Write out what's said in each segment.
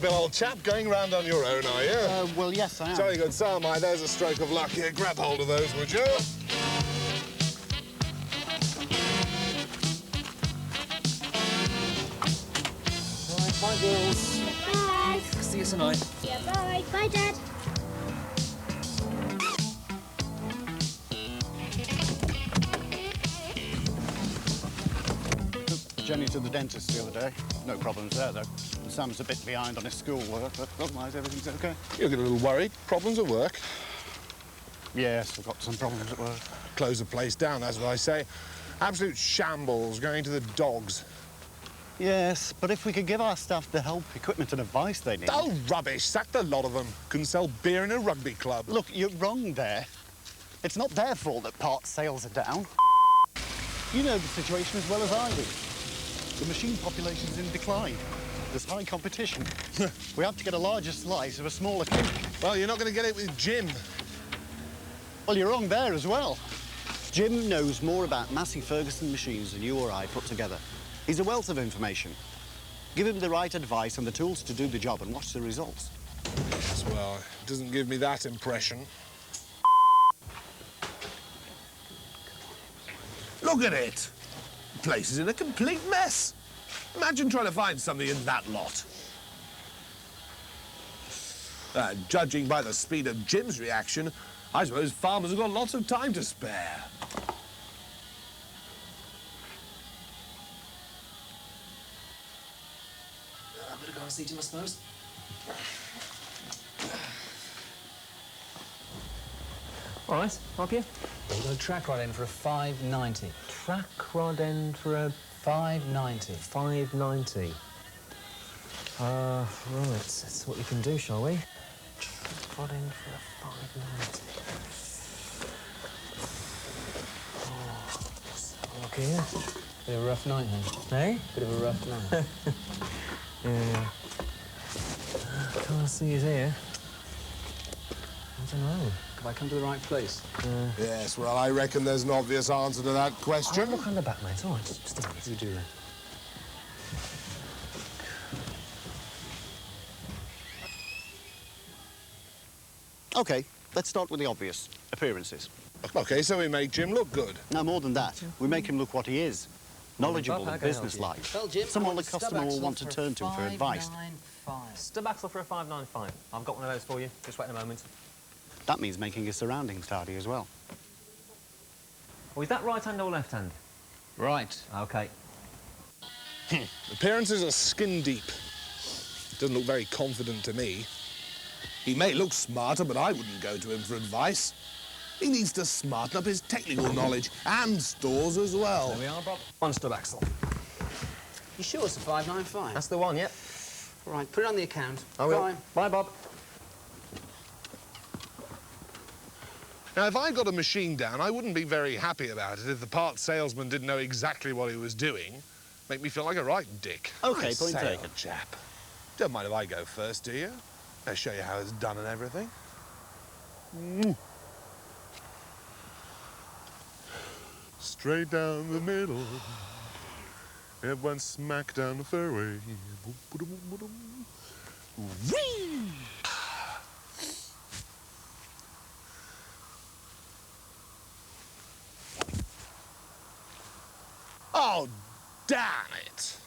Bill, old chap, going round on your own, are you? Well, yes, I am. Jolly good, so am I. There's a stroke of luck here. Grab hold of those, would you? Right, bye, girls. Bye. See you tonight. Yeah, bye. Bye, Dad. Took Jenny to the dentist the other day. No problems there, though. Sam's a bit behind on his schoolwork, but otherwise everything's OK. You get a little worried. Problems at work? Yes, I've got some problems at work. Close the place down, that's what I say. Absolute shambles, going to the dogs. Yes, but if we could give our staff the help, equipment and advice they need... Oh, rubbish. Sack the lot of them. Couldn't sell beer in a rugby club. Look, you're wrong there. It's not their fault that parts sales are down. You know the situation as well as I do. The machine population's in decline. There's high competition. We have to get a larger slice of a smaller cake. Well, you're not going to get it with Jim. Well, you're wrong there as well. Jim knows more about Massey Ferguson machines than you or I put together. He's a wealth of information. Give him the right advice and the tools to do the job and watch the results. Yes, well, it doesn't give me that impression. Look at it. The place is in a complete mess. Imagine trying to find something in that lot. Judging by the speed of Jim's reaction, I suppose farmers have got lots of time to spare. I'm going to go and see Jim, I suppose. All right, help you? We'll go track rod end for a 590. Track rod end for a 590. 590. Right, that's what we can do, shall we? Track rod end for a 590. Oh, look here. Bit of a rough night, then. Eh? Bit of a rough night. Yeah. Can't see his ear. I don't know. Have I come to the right place? Yes, well, I reckon there's an obvious answer to that question. I'll look on the back, mate. All right, just a minute. You do that. OK, let's start with the obvious. Appearances. OK, so we make Jim look good. No, more than that. We make him look what he is. Knowledgeable Bob, and how can I help businesslike. Well, Jim, Someone I the want a customer will stub want to axle turn to for advice. 595. Stub axle for a 595. I've got one of those for you. Just wait a moment. That means making his surroundings tidy as well. Oh, is that right hand or left hand? Right. OK. Appearances are skin deep. Doesn't look very confident to me. He may look smarter, but I wouldn't go to him for advice. He needs to smarten up his technical knowledge and stores as well. There we are, Bob. One stub axle. You sure it's a 595? That's the one, yep. All right, put it on the account. I will. Bye. Bye, Bob. Now, if I got a machine down, I wouldn't be very happy about it if the parts salesman didn't know exactly what he was doing. Make me feel like a right dick. OK, I point say, taken. old chap. Don't mind if I go first, do you? I'll show you how it's done and everything. Straight down the middle. It went smack down the fairway. Whee! Oh, damn it!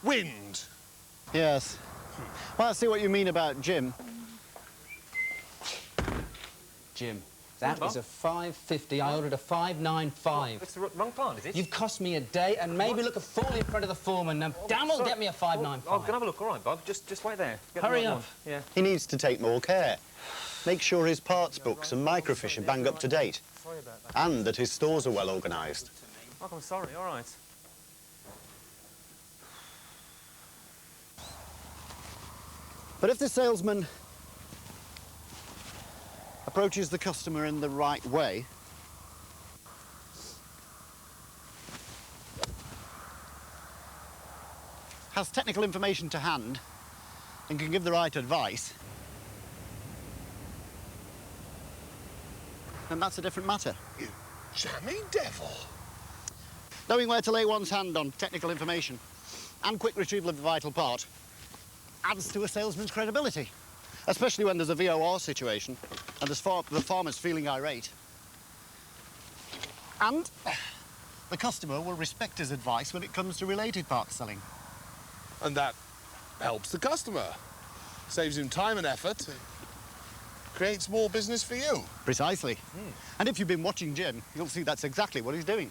Wind. Yes. Well, I see what you mean about Jim. Jim, that Bob? is a 550. I ordered a 595. It's the wrong part, is it? You've cost me a day and maybe look a fool in front of the foreman. Now, damn well, get me a 595. I'm going to have a look. All right, Bob. Just wait there. Get the Hurry right up. one. Yeah. He needs to take more care. Make sure his parts books and microfiche are bang up to date. Sorry about that. And that his stores are well organised. Oh, I'm sorry. All right. But if the salesman approaches the customer in the right way, has technical information to hand, and can give the right advice, then that's a different matter. You jammy devil. Knowing where to lay one's hand on technical information and quick retrieval of the vital part adds to a salesman's credibility, especially when there's a VOR situation and the farmer's feeling irate. And the customer will respect his advice when it comes to related parts selling. And that helps the customer. Saves him time and effort. Creates more business for you. Precisely. And if you've been watching Jim, you'll see that's exactly what he's doing.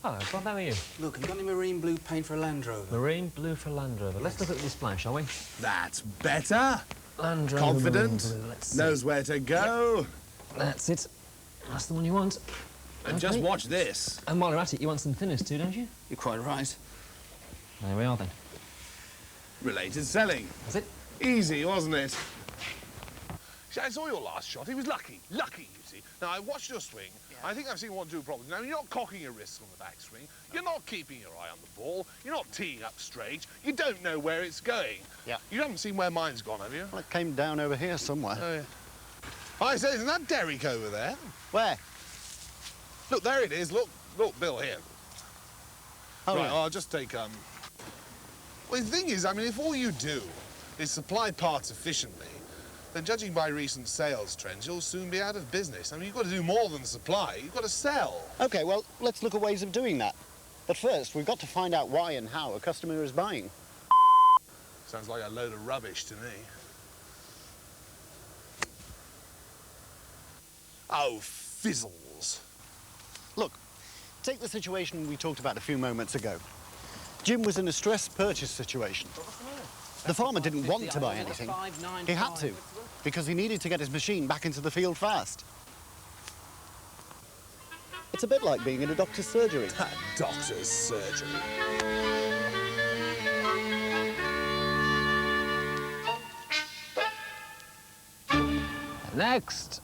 Hello, Bob, how are you? Look, I've got any marine blue paint for a Land Rover. Marine blue for Land Rover. Let's look at the display, shall we? That's better. Land Rover. Confident. Marine blue. Let's see. Knows where to go. That's it. That's the one you want. And just watch this. And while you're at it, you want some thinners too, don't you? You're quite right. There we are then. Related selling. That's it. Easy, wasn't it? See, I saw your last shot. He was lucky. Lucky, you see. Now, I watched your swing. I think I've seen one do properly. Now, you're not cocking your wrists on the backswing. You're not keeping your eye on the ball. You're not teeing up straight. You don't know where it's going. Yeah. You haven't seen where mine's gone, have you? Well, it came down over here somewhere. Oh, yeah. I say, isn't that Derrick over there? Where? Look, there it is. Look, Bill, here. Oh, right, yeah. I'll just take, Well, the thing is, I mean, if all you do is supply parts efficiently, then judging by recent sales trends, you'll soon be out of business. I mean, you've got to do more than supply. You've got to sell. OK, well, let's look at ways of doing that. But first, we've got to find out why and how a customer is buying. Sounds like a load of rubbish to me. Oh, fizzles. Look, take the situation we talked about a few moments ago. Jim was in a stressed purchase situation. The farmer didn't want to buy anything. He had to, because he needed to get his machine back into the field fast. It's a bit like being in a doctor's surgery. That doctor's surgery. Next.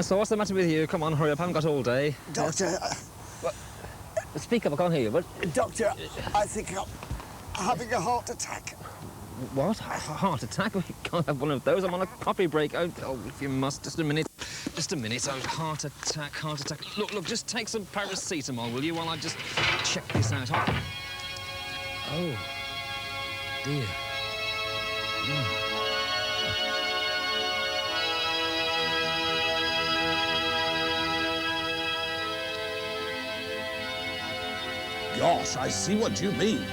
So what's the matter with you? Come on, hurry up. I haven't got all day. Doctor, Speak up, I can't hear you. What? Doctor, I think I'm having a heart attack. What? A heart attack? We can't have one of those. I'm on a coffee break. Oh, if you must. Just a minute. Just a minute. Oh, heart attack, heart attack. Look, just take some paracetamol, will you, while I just check this out. Oh, dear. Gosh, I see what you mean.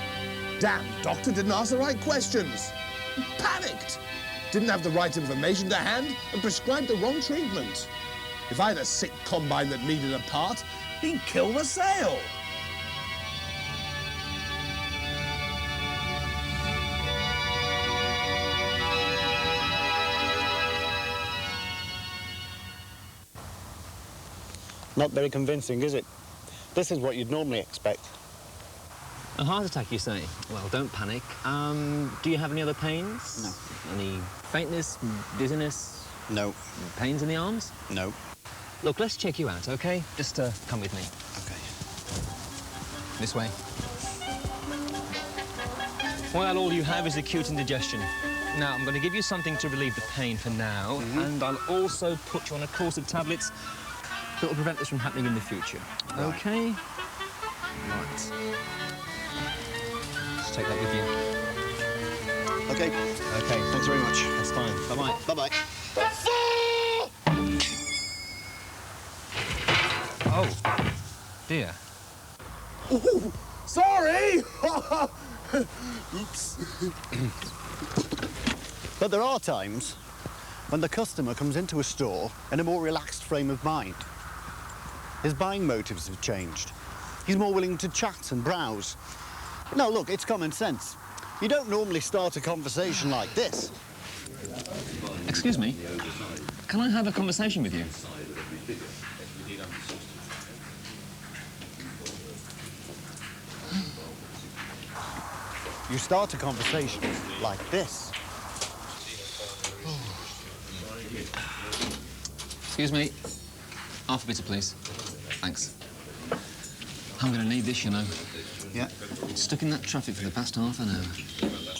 Damn, doctor didn't ask the right questions. He panicked. Didn't have the right information to hand and prescribed the wrong treatment. If I had a sick combine that needed a part, he'd kill the sale. Not very convincing, is it? This is what you'd normally expect. A heart attack, you say? Well, don't panic. Do you have any other pains? No. Any faintness, dizziness? No. Pains in the arms? No. Look, let's check you out, OK? Just come with me. OK. This way. Well, all you have is acute indigestion. Now, I'm going to give you something to relieve the pain for now, and I'll also put you on a course of tablets that will prevent this from happening in the future. Right. OK? Right. Just take that with you. OK. OK. Thanks very much. That's fine. Bye-bye. Bye-bye. Oh, dear. Ooh, sorry! Oops. But there are times when the customer comes into a store in a more relaxed frame of mind. His buying motives have changed. He's more willing to chat and browse. Now, look, it's common sense. You don't normally start a conversation like this. Excuse me. Can I have a conversation with you? You start a conversation like this. Excuse me. Half a bitter, please. Thanks. I'm going to need this, you know. Yeah? Stuck in that traffic for the past half an hour.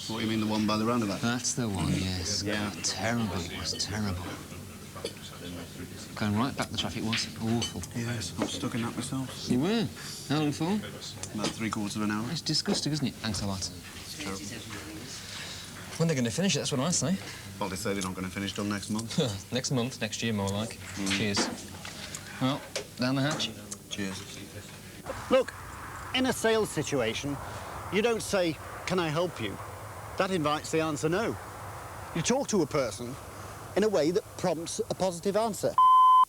What, you mean the one by the roundabout? That's the one, yes. Yeah. God, terrible. It was terrible. Going right back, the traffic was awful. Yes, I'm stuck in that myself. You were? How long for? About 3/4 of an hour. It's disgusting, isn't it? Thanks a lot. It's terrible. When they're going to finish it, that's what I say. Well, they say they're not going to finish till next month. Next month, next year, more like. Cheers. Well, down the hatch. Cheers. Look, in a sales situation, you don't say, "Can I help you?" That invites the answer no. You talk to a person in a way that prompts a positive answer,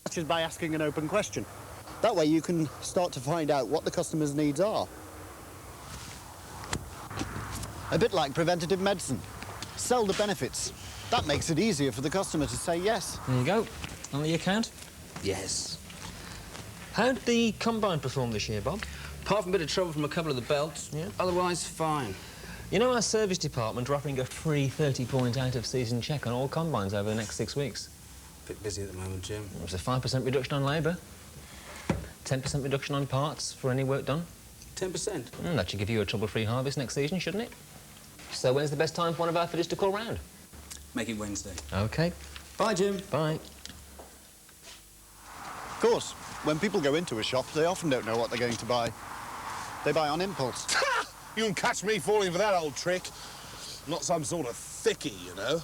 such as by asking an open question. That way you can start to find out what the customer's needs are. A bit like preventative medicine. Sell the benefits. That makes it easier for the customer to say yes. There you go. On the account? Yes. How'd the combine perform this year, Bob? Apart from a bit of trouble from a couple of the belts, Yeah. otherwise fine. You know, our service department are offering a free 30-point out-of-season check on all combines over the next 6 weeks. Bit busy at the moment, Jim. There's a 5% reduction on labour, 10% reduction on parts for any work done. 10%. That should give you a trouble-free harvest next season, shouldn't it? So when's the best time for one of our fitters to call round? Make it Wednesday. OK. Bye, Jim. Bye. Of course, when people go into a shop, they often don't know what they're going to buy. They buy on impulse. You can catch me falling for that old trick. Not some sort of thickie, you know.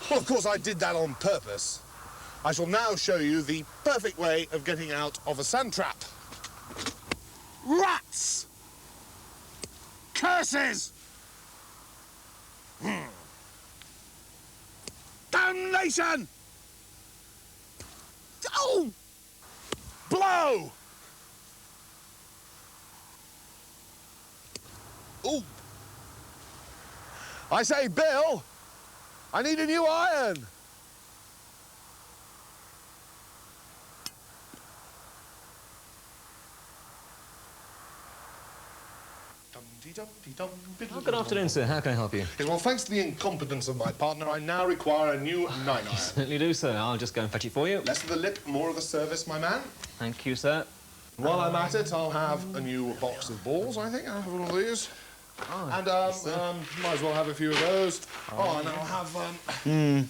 Well, of course, I did that on purpose. I shall now show you the perfect way of getting out of a sand trap. Rats! Curses! Damnation! Oh! Blow! Ooh. I say, Bill, I need a new iron. Oh, good afternoon, sir. How can I help you? Yes, well, thanks to the incompetence of my partner, I now require a new 9-iron. Certainly do, sir. I'll just go and fetch it for you. Less of the lip, more of the service, my man. Thank you, sir. While I'm at it, I'll have a new box of balls, I think. I'll have one of these. Oh, And, yes, might as well have a few of those. Oh, and I'll have, And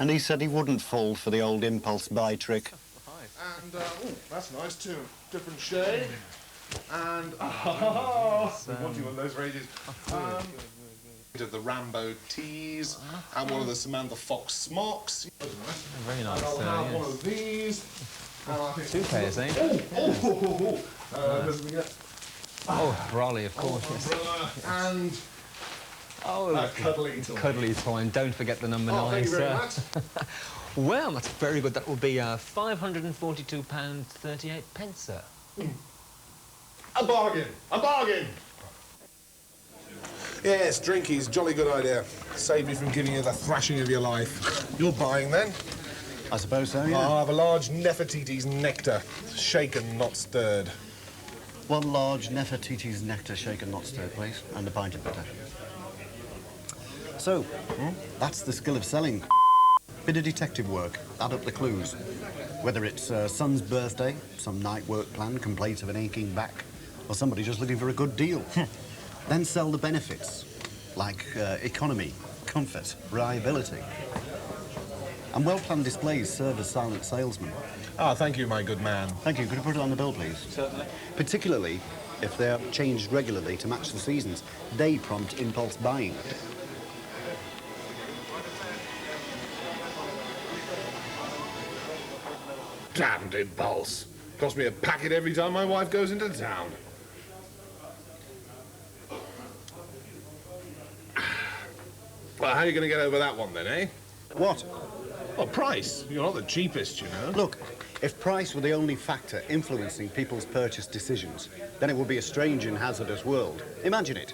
he said he wouldn't fall for the old impulse buy trick. and, oh, that's nice, too. Different shade. And, oh, what do you want those for ages? Of the Rambo tees, and one of the Samantha Fox smocks. Very nice, And I'll sir, have yes. one of these. And I think 2 pairs, eh? Oh, Raleigh, of course, yes. umbrella and Oh, a cuddly toy. cuddly toy, and don't forget the number 9, Oh, thank you very sir. much. Well, that's very good. That will be £542.38, sir. A bargain! A bargain! Yes, drinky's jolly good idea. Save me from giving you the thrashing of your life. You're buying then? I suppose so, yeah. I'll have a large Nefertiti's nectar, shaken, not stirred. One large Nefertiti's nectar shaken, not stirred, please, and a pint of bitter. So, that's the skill of selling. Bit of detective work, add up the clues. Whether it's son's birthday, some night work plan, complaints of an aching back, or somebody just looking for a good deal. Then sell the benefits, like economy, comfort, reliability. And well-planned displays serve as silent salesmen. Ah, thank you, my good man. Thank you. Could you put it on the bill, please? Certainly. Particularly if they're changed regularly to match the seasons. They prompt impulse buying. Damned impulse. Cost me a packet every time my wife goes into town. Well, how are you going to get over that one then, eh? What? Well, price. You're not the cheapest, you know. Look, if price were the only factor influencing people's purchase decisions, then it would be a strange and hazardous world. Imagine it.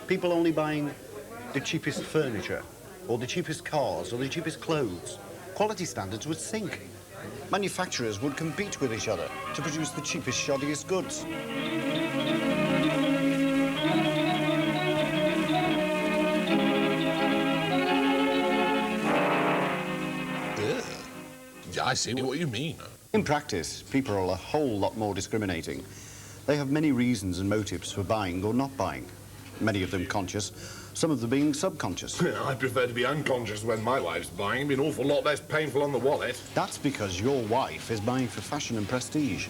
People only buying the cheapest furniture, or the cheapest cars, or the cheapest clothes. Quality standards would sink. Manufacturers would compete with each other to produce the cheapest, shoddiest goods. Yeah, I see what you mean. In practice, people are a whole lot more discriminating. They have many reasons and motives for buying or not buying, many of them conscious, some of them being subconscious. I prefer to be unconscious when my wife's buying. It'd be an awful lot less painful on the wallet. That's because your wife is buying for fashion and prestige.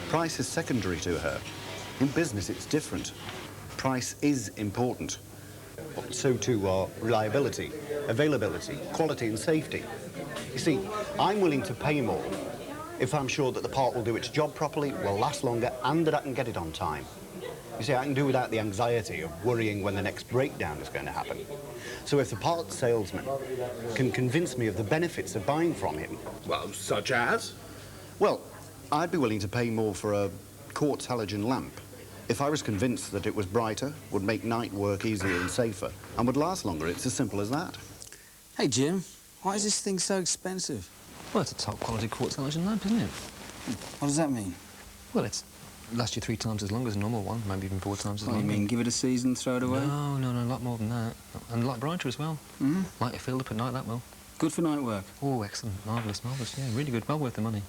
Price is secondary to her. In business, it's different. Price is important. But so too are reliability, availability, quality and safety. You see, I'm willing to pay more if I'm sure that the part will do its job properly, will last longer, and that I can get it on time. You see, I can do without the anxiety of worrying when the next breakdown is going to happen. So if the parts salesman can convince me of the benefits of buying from him... Well, such as? Well, I'd be willing to pay more for a quartz halogen lamp if I was convinced that it was brighter, would make night work easier and safer, and would last longer. It's as simple as that. Hey, Jim, why is this thing so expensive? Well, it's a top-quality quartz halogen lamp, isn't it? What does that mean? Well, it's lasts you 3 times as long as a normal one, maybe even 4 times as long. You mean give it a season, throw it away? No, a lot more than that. And a lot brighter as well. Light your field up at night, that will. Good for night work? Oh, excellent. Marvellous, yeah, really good. Well worth the money.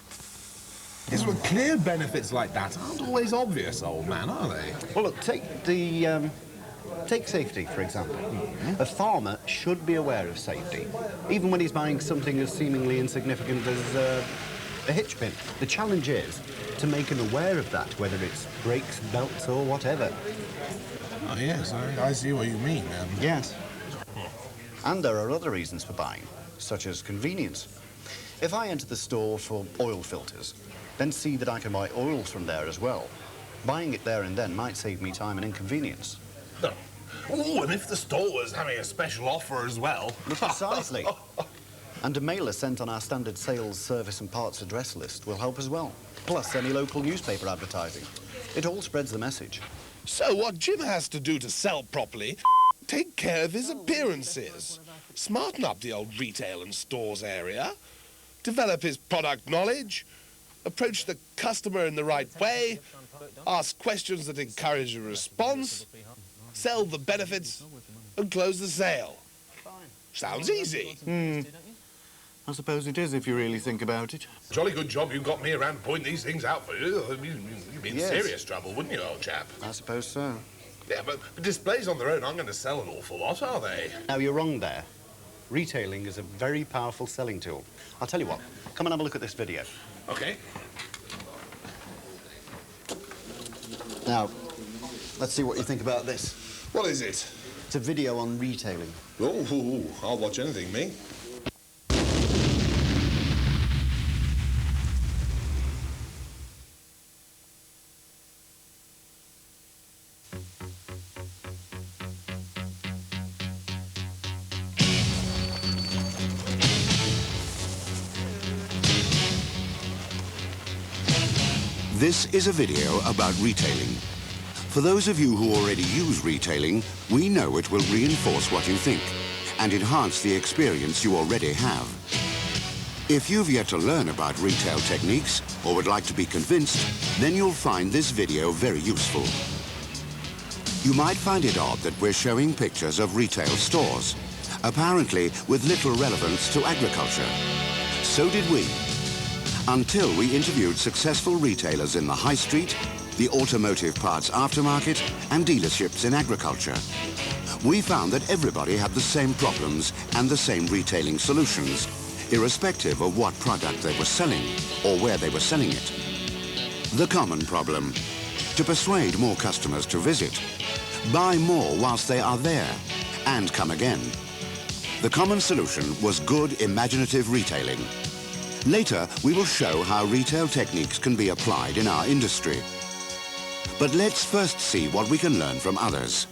Yes, well, clear benefits like that aren't always obvious, old man, are they? Well, look, take safety, for example. A farmer should be aware of safety, even when he's buying something as seemingly insignificant as a hitch pin. The challenge is to make him aware of that, whether it's brakes, belts, or whatever. Oh, yes, I see what you mean. Yes. And there are other reasons for buying, such as convenience. If I enter the store for oil filters, then see that I can buy oils from there as well. Buying it there and then might save me time and inconvenience. Oh, and if the store was having a special offer as well. Precisely. And a mailer sent on our standard sales, service and parts address list will help as well. Plus any local newspaper advertising. It all spreads the message. So what Jim has to do to sell properly, take care of his appearances, smarten up the old retail and stores area, develop his product knowledge, approach the customer in the right way, ask questions that encourage a response, sell the benefits, and close the sale. Sounds easy. I suppose it is if you really think about it. Jolly good job you got me around pointing these things out for you. You'd be in Yes. serious trouble, wouldn't you, old chap? I suppose so. Yeah, but displays on their own aren't going to sell an awful lot, are they? Now, you're wrong there. Retailing is a very powerful selling tool. I'll tell you what, come and have a look at this video. OK. Now, let's see what you think about this. What is it? It's a video on retailing. Oh, I'll watch anything, me. This is a video about retailing. For those of you who already use retailing, we know it will reinforce what you think and enhance the experience you already have. If you've yet to learn about retail techniques or would like to be convinced, then you'll find this video very useful. You might find it odd that we're showing pictures of retail stores, apparently with little relevance to agriculture. So did we. Until we interviewed successful retailers in the high street, the automotive parts aftermarket, and dealerships in agriculture. We found that everybody had the same problems and the same retailing solutions, irrespective of what product they were selling or where they were selling it. The common problem: to persuade more customers to visit, buy more whilst they are there, and come again. The common solution was good, imaginative retailing. Later, we will show how retail techniques can be applied in our industry. But let's first see what we can learn from others.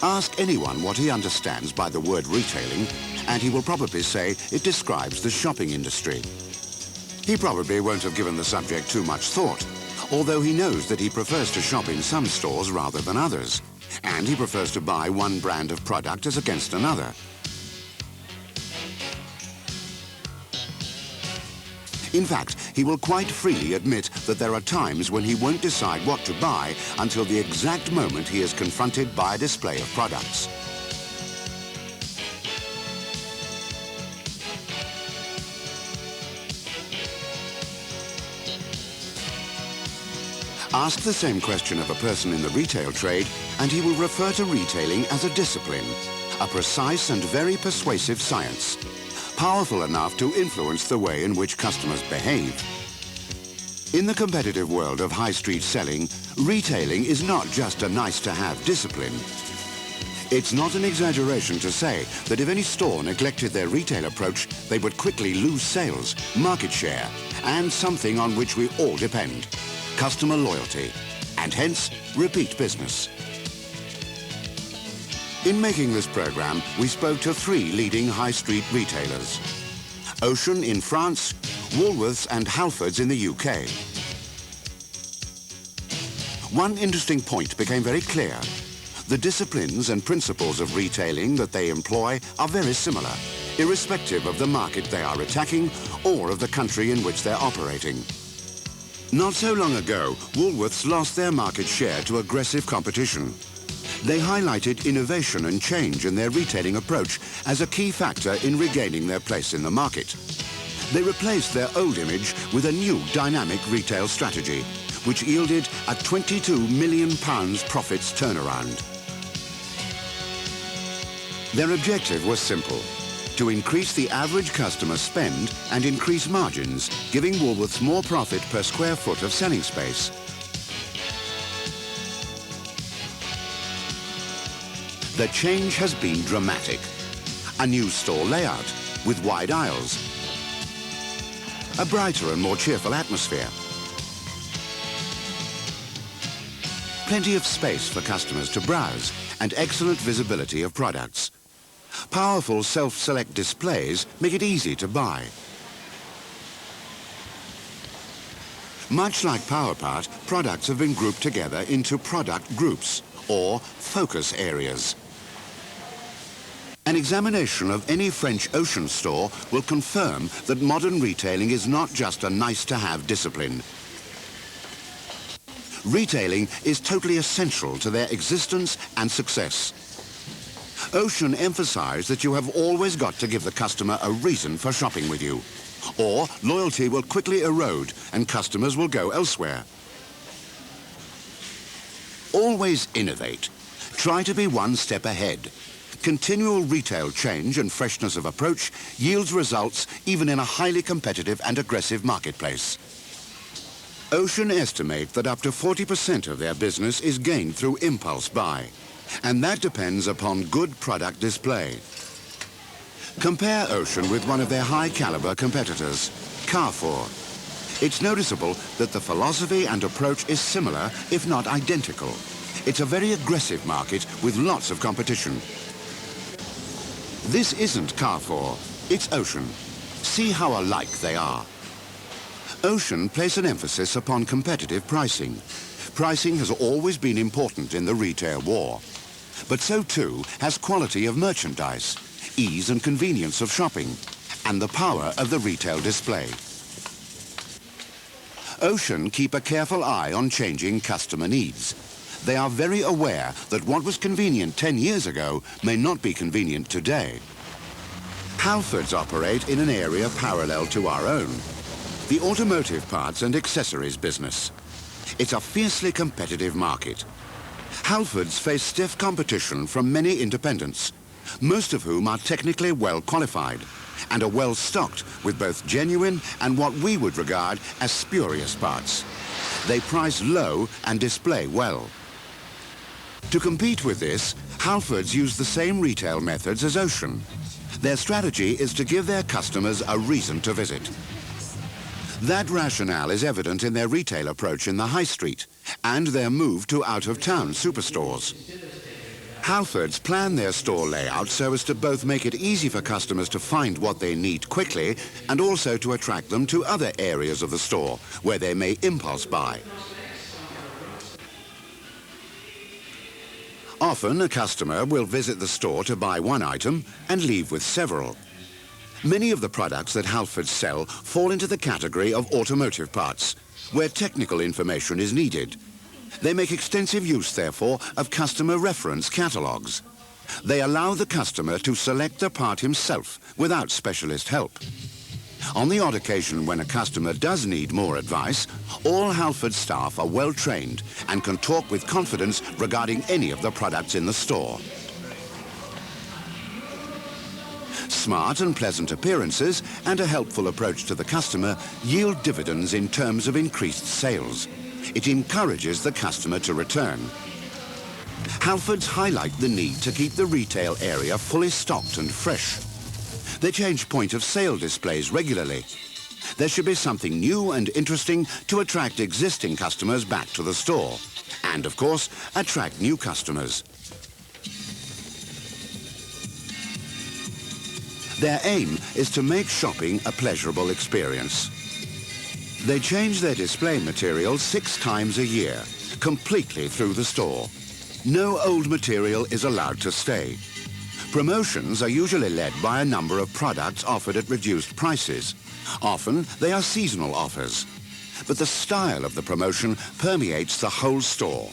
Ask anyone what he understands by the word retailing, and he will probably say it describes the shopping industry. He probably won't have given the subject too much thought, although he knows that he prefers to shop in some stores rather than others, and he prefers to buy one brand of product as against another. In fact, he will quite freely admit that there are times when he won't decide what to buy until the exact moment he is confronted by a display of products. Ask the same question of a person in the retail trade, and he will refer to retailing as a discipline, a precise and very persuasive science, powerful enough to influence the way in which customers behave. In the competitive world of high street selling, retailing is not just a nice-to-have discipline. It's not an exaggeration to say that if any store neglected their retail approach, they would quickly lose sales, market share, and something on which we all depend, customer loyalty, and hence, repeat business. In making this program, we spoke to 3 leading high street retailers: Auchan in France, Woolworths and Halfords in the UK. One interesting point became very clear. The disciplines and principles of retailing that they employ are very similar, irrespective of the market they are attacking or of the country in which they're operating. Not so long ago, Woolworths lost their market share to aggressive competition. They highlighted innovation and change in their retailing approach as a key factor in regaining their place in the market. They replaced their old image with a new dynamic retail strategy, which yielded a £22 million profits turnaround. Their objective was simple: to increase the average customer spend and increase margins, giving Woolworths more profit per square foot of selling space. The change has been dramatic. A new store layout with wide aisles, a brighter and more cheerful atmosphere, plenty of space for customers to browse, and excellent visibility of products. Powerful self-select displays make it easy to buy. Much like PowerPart, products have been grouped together into product groups, or focus areas. An examination of any French Auchan store will confirm that modern retailing is not just a nice-to-have discipline. Retailing is totally essential to their existence and success. Auchan emphasized that you have always got to give the customer a reason for shopping with you, or loyalty will quickly erode and customers will go elsewhere. Always innovate. Try to be one step ahead. Continual retail change and freshness of approach yields results even in a highly competitive and aggressive marketplace. Auchan estimate that up to 40% of their business is gained through impulse buy, and that depends upon good product display. Compare Auchan with one of their high-caliber competitors, Carrefour. It's noticeable that the philosophy and approach is similar, if not identical. It's a very aggressive market with lots of competition. This isn't Carrefour, it's Auchan. See how alike they are. Auchan place an emphasis upon competitive pricing. Pricing has always been important in the retail war. But so too has quality of merchandise, ease and convenience of shopping, and the power of the retail display. Auchan keep a careful eye on changing customer needs. They are very aware that what was convenient 10 years ago may not be convenient today. Halfords operate in an area parallel to our own, the automotive parts and accessories business. It's a fiercely competitive market. Halfords face stiff competition from many independents, most of whom are technically well qualified and are well stocked with both genuine and what we would regard as spurious parts. They price low and display well. To compete with this, Halfords use the same retail methods as Auchan. Their strategy is to give their customers a reason to visit. That rationale is evident in their retail approach in the high street and their move to out-of-town superstores. Halfords plan their store layout so as to both make it easy for customers to find what they need quickly and also to attract them to other areas of the store where they may impulse buy. Often, a customer will visit the store to buy one item and leave with several. Many of the products that Halfords sell fall into the category of automotive parts, where technical information is needed. They make extensive use, therefore, of customer reference catalogues. They allow the customer to select the part himself without specialist help. On the odd occasion when a customer does need more advice, all Halford staff are well trained and can talk with confidence regarding any of the products in the store. Smart and pleasant appearances and a helpful approach to the customer yield dividends in terms of increased sales. It encourages the customer to return. Halfords highlight the need to keep the retail area fully stocked and fresh. They change point of sale displays regularly. There should be something new and interesting to attract existing customers back to the store. And, of course, attract new customers. Their aim is to make shopping a pleasurable experience. They change their display material 6 times a year, completely through the store. No old material is allowed to stay. Promotions are usually led by a number of products offered at reduced prices. Often, they are seasonal offers. But the style of the promotion permeates the whole store,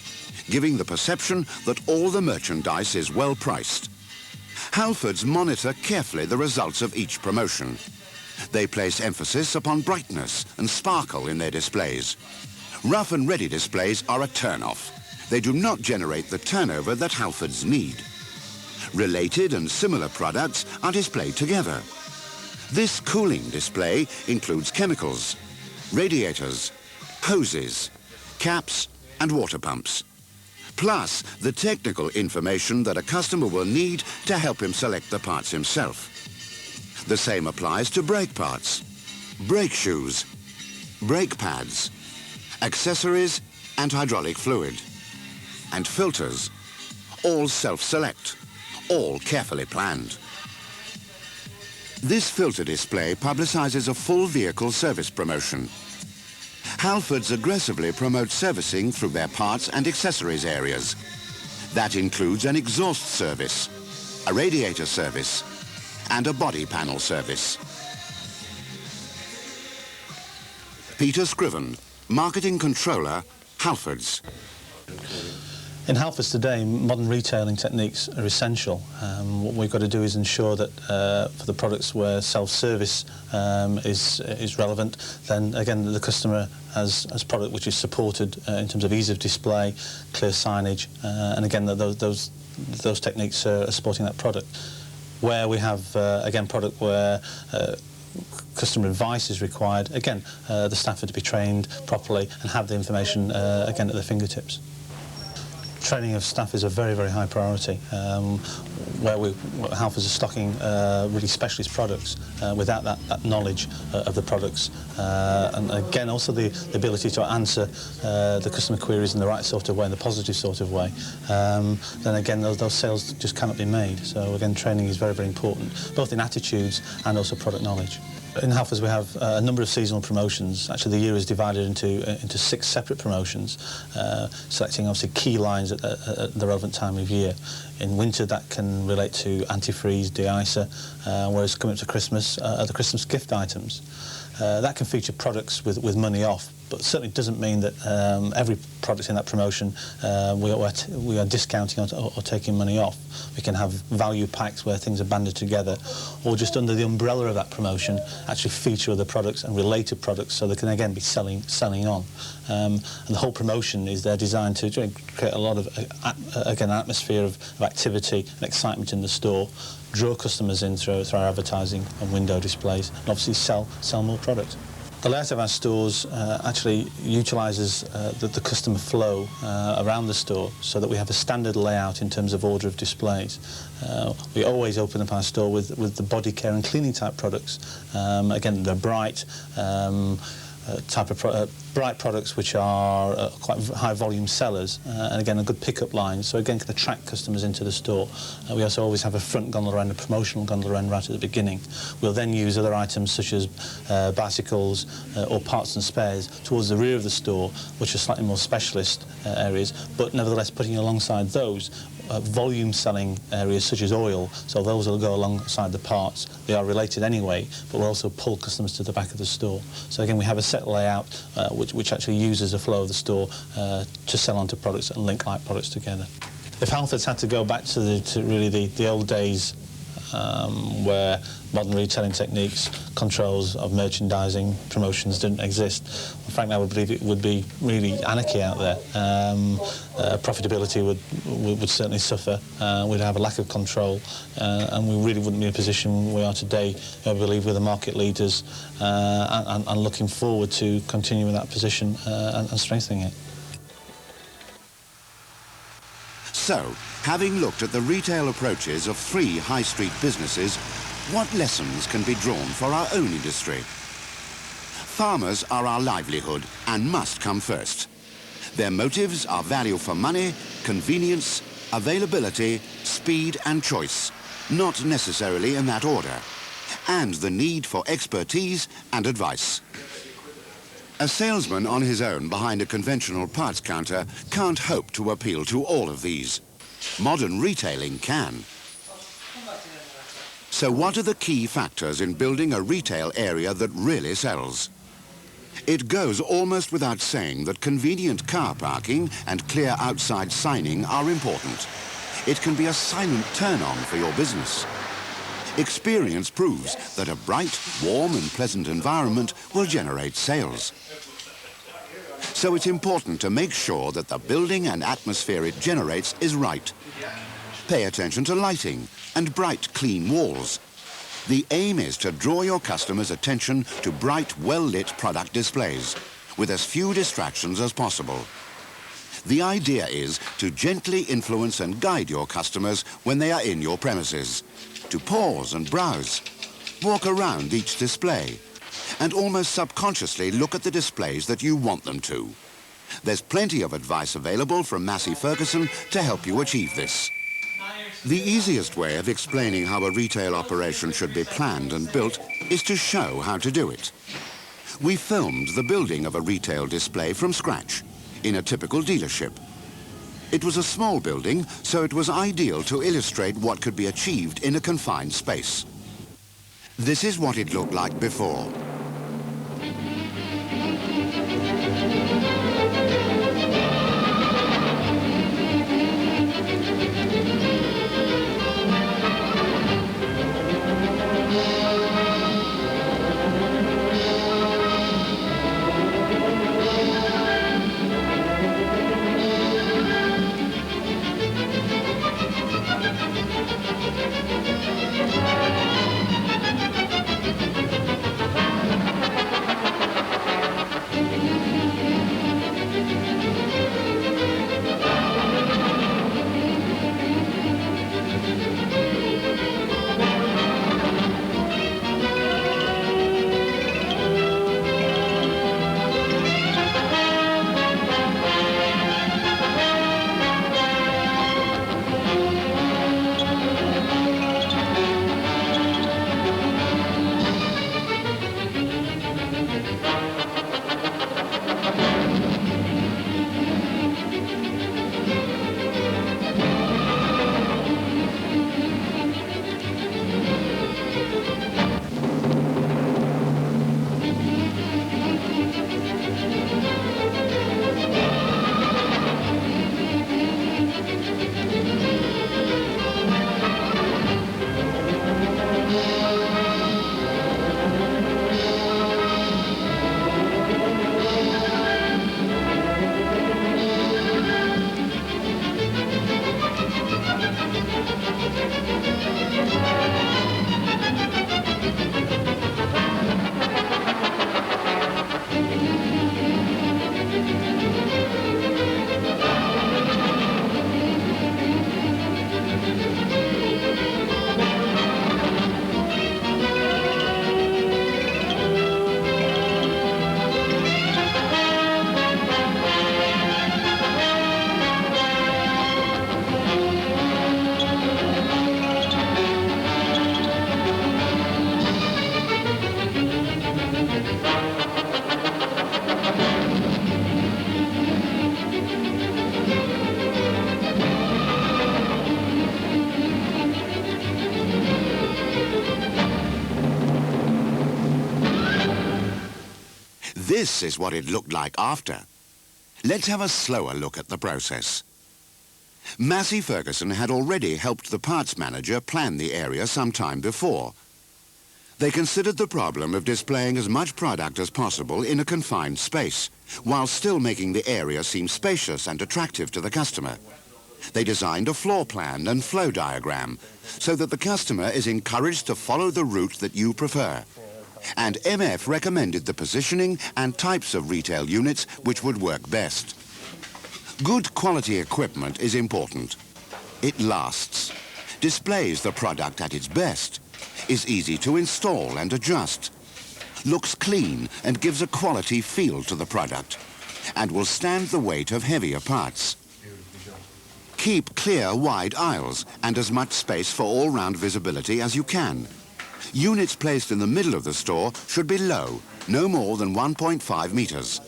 giving the perception that all the merchandise is well priced. Halfords monitor carefully the results of each promotion. They place emphasis upon brightness and sparkle in their displays. Rough and ready displays are a turn-off. They do not generate the turnover that Halfords need. Related and similar products are displayed together. This cooling display includes chemicals, radiators, hoses, caps and water pumps, plus the technical information that a customer will need to help him select the parts himself. The same applies to brake parts, brake shoes, brake pads, accessories and hydraulic fluid, and filters, all self-select, all carefully planned. This filter display publicizes a full vehicle service promotion. Halfords aggressively promote servicing through their parts and accessories areas. That includes an exhaust service, a radiator service, and a body panel service. Peter Scriven, Marketing Controller, Halfords. In Halfords today, modern retailing techniques are essential. What we've got to do is ensure that for the products where self-service is relevant, then again the customer has product which is supported in terms of ease of display, clear signage, and again those techniques are supporting that product. Where we have again product where customer advice is required, again the staff are to be trained properly and have the information again at their fingertips. Training of staff is a very, very high priority. Where Halfords are stocking really specialist products without that knowledge of the products, and again also the ability to answer the customer queries in the right sort of way, in the positive sort of way, then again those sales just cannot be made. So again training is very, very important, both in attitudes and also product knowledge. In Halfords we have a number of seasonal promotions. Actually the year is divided into 6 separate promotions, selecting obviously key lines at the relevant time of year. In winter that can relate to antifreeze, de-icer, whereas coming up to Christmas are the Christmas gift items. That can feature products with money off, but certainly doesn't mean that every product in that promotion we are discounting or taking money off. We can have value packs where things are banded together, or just under the umbrella of that promotion actually feature other products and related products, so they can again be selling on. And the whole promotion is there designed to create a lot of again an atmosphere of activity and excitement in the store, draw customers in through our advertising and window displays, and obviously sell more product. The layout of our stores actually utilises the customer flow around the store, so that we have a standard layout in terms of order of displays. We always open up our store with the body care and cleaning type products. Again, they're bright, bright products which are quite high volume sellers, and again a good pickup line, so again can attract customers into the store. We also always have a front gondola and a promotional gondola end right at the beginning. We'll then use other items such as bicycles or parts and spares towards the rear of the store, which are slightly more specialist areas, but nevertheless putting alongside those volume selling areas such as oil, so those will go alongside the parts. They are related anyway, but we'll also pull customers to the back of the store. So again we have a set layout which actually uses the flow of the store to sell onto products and link like products together. If Halfords had to go back to really the old days where modern retailing techniques, controls of merchandising, promotions didn't exist. Frankly, I would believe it would be really anarchy out there. Profitability would certainly suffer. We'd have a lack of control, and we really wouldn't be in a position we are today. I believe we're the market leaders, and looking forward to continuing that position and strengthening it. So, having looked at the retail approaches of 3 high street businesses, what lessons can be drawn for our own industry? Farmers are our livelihood and must come first. Their motives are value for money, convenience, availability, speed and choice, not necessarily in that order, and the need for expertise and advice. A salesman on his own behind a conventional parts counter can't hope to appeal to all of these. Modern retailing can. So what are the key factors in building a retail area that really sells? It goes almost without saying that convenient car parking and clear outside signing are important. It can be a silent turn-on for your business. Experience proves that a bright, warm and pleasant environment will generate sales. So it's important to make sure that the building and atmosphere it generates is right. Pay attention to lighting and bright, clean walls. The aim is to draw your customers' attention to bright, well-lit product displays, with as few distractions as possible. The idea is to gently influence and guide your customers when they are in your premises, to pause and browse, walk around each display, and almost subconsciously look at the displays that you want them to. There's plenty of advice available from Massey Ferguson to help you achieve this. The easiest way of explaining how a retail operation should be planned and built is to show how to do it. We filmed the building of a retail display from scratch in a typical dealership. It was a small building, so it was ideal to illustrate what could be achieved in a confined space. This is what it looked like before. This is what it looked like after. Let's have a slower look at the process. Massey Ferguson had already helped the parts manager plan the area some time before. They considered the problem of displaying as much product as possible in a confined space, while still making the area seem spacious and attractive to the customer. They designed a floor plan and flow diagram so that the customer is encouraged to follow the route that you prefer. And MF recommended the positioning and types of retail units which would work best. Good quality equipment is important. It lasts, displays the product at its best, is easy to install and adjust, looks clean and gives a quality feel to the product, and will stand the weight of heavier parts. Keep clear, wide aisles and as much space for all-round visibility as you can. Units placed in the middle of the store should be low, no more than 1.5 meters.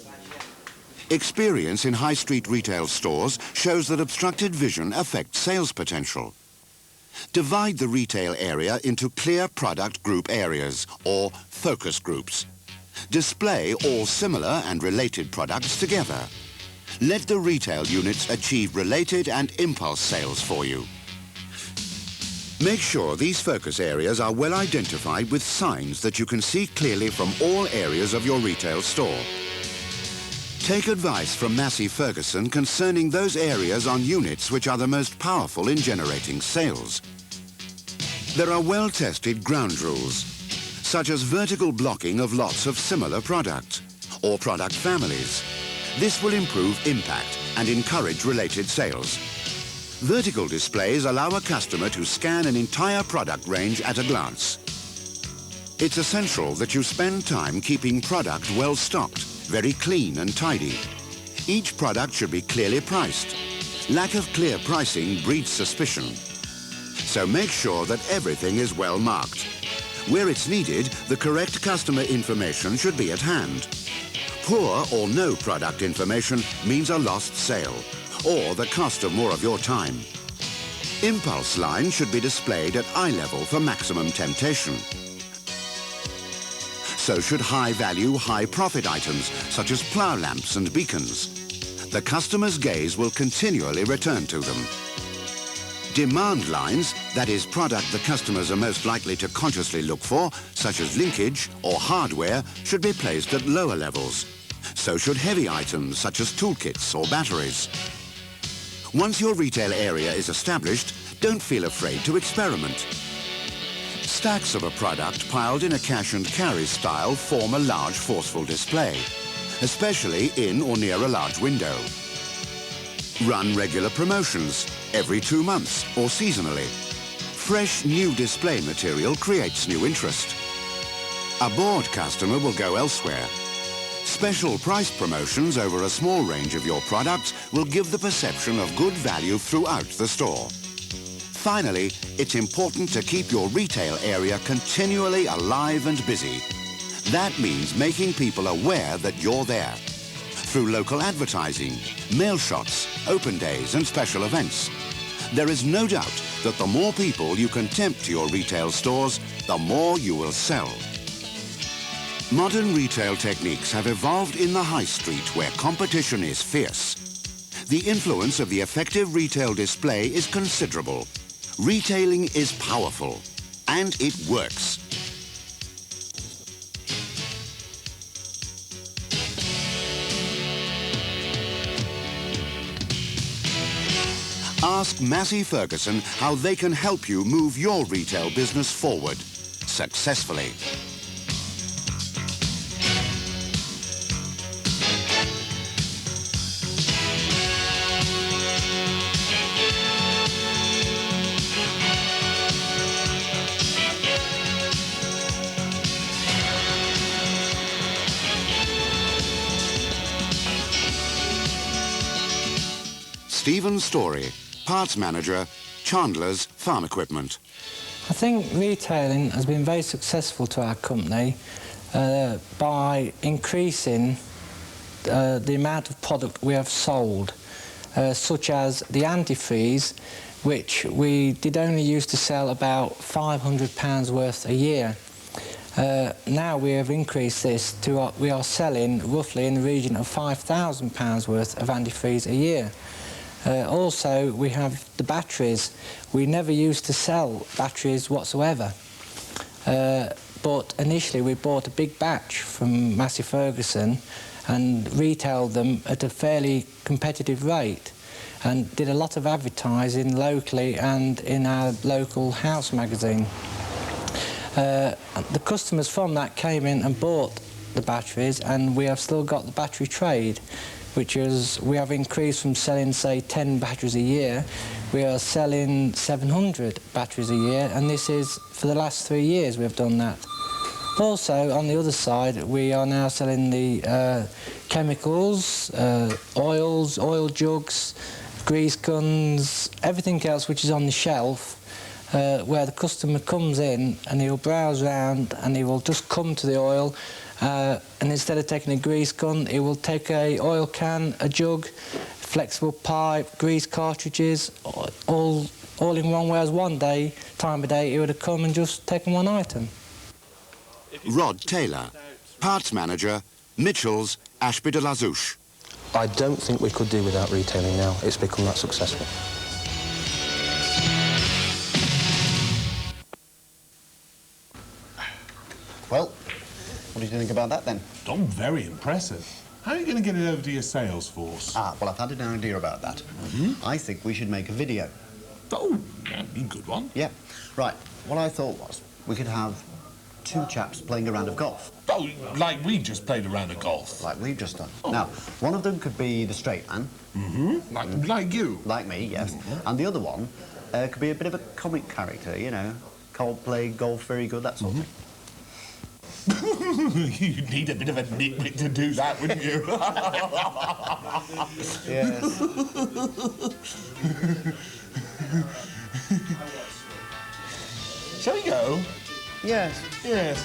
Experience in high street retail stores shows that obstructed vision affects sales potential. Divide the retail area into clear product group areas, or focus groups. Display all similar and related products together. Let the retail units achieve related and impulse sales for you. Make sure these focus areas are well identified with signs that you can see clearly from all areas of your retail store. Take advice from Massey Ferguson concerning those areas on units which are the most powerful in generating sales. There are well-tested ground rules, such as vertical blocking of lots of similar product, or product families. This will improve impact and encourage related sales. Vertical displays allow a customer to scan an entire product range at a glance. It's essential that you spend time keeping product well stocked, very clean and tidy. Each product should be clearly priced. Lack of clear pricing breeds suspicion. So make sure that everything is well marked. Where it's needed, the correct customer information should be at hand. Poor or no product information means a lost sale, or the cost of more of your time. Impulse lines should be displayed at eye level for maximum temptation. So should high-value, high-profit items, such as plough lamps and beacons. The customer's gaze will continually return to them. Demand lines, that is, product the customers are most likely to consciously look for, such as linkage or hardware, should be placed at lower levels. So should heavy items, such as toolkits or batteries. Once your retail area is established, don't feel afraid to experiment. Stacks of a product piled in a cash and carry style form a large forceful display, especially in or near a large window. Run regular promotions every 2 months or seasonally. Fresh new display material creates new interest. A bored customer will go elsewhere. Special price promotions over a small range of your products will give the perception of good value throughout the store. Finally, it's important to keep your retail area continually alive and busy. That means making people aware that you're there. Through local advertising, mail shots, open days and special events. There is no doubt that the more people you can tempt to your retail stores, the more you will sell. Modern retail techniques have evolved in the high street where competition is fierce. The influence of the effective retail display is considerable. Retailing is powerful, and it works. Ask Massey Ferguson how they can help you move your retail business forward successfully. Stephen Story, Parts Manager, Chandler's Farm Equipment. I think retailing has been very successful to our company by increasing the amount of product we have sold, such as the antifreeze, which we did only used to sell about £500 worth a year. Now we have increased this to, we are selling roughly in the region of £5,000 worth of antifreeze a year. Also, we have the batteries. We never used to sell batteries whatsoever. But initially we bought a big batch from Massey Ferguson and retailed them at a fairly competitive rate and did a lot of advertising locally and in our local house magazine. The customers from that came in and bought the batteries, and we have still got the battery trade, which is, we have increased from selling, say, 10 batteries a year. We are selling 700 batteries a year, and this is for the last 3 years we've done that. Also, on the other side, we are now selling the chemicals, oils, oil jugs, grease guns, everything else which is on the shelf, where the customer comes in and he'll browse around and he will just come to the oil, and instead of taking a grease gun, he will take a oil can, a jug, flexible pipe, grease cartridges, all in one, whereas one time of day he would have come and just taken one item. Rod Taylor, parts manager, Mitchell's, Ashby de la Zouche. I don't think we could do without retailing now. It's become that successful. Well, what do you think about that then? Dom, very impressive. How are you going to get it over to your sales force? Well, I've had an idea about that. I think we should make a video. Oh, that'd be a good one. Yeah. Right. What I thought was we could have 2 chaps playing a round of golf. Oh, like we just played a round of golf. Like we've just done. Now, one of them could be the straight man. Like you. Like me, yes. And the other one could be a bit of a comic character, you know. Coldplay, golf, very good, that sort of thing. You'd need a bit of a nitwit to do that, wouldn't you? Yes. Shall we go? Yes. Yes.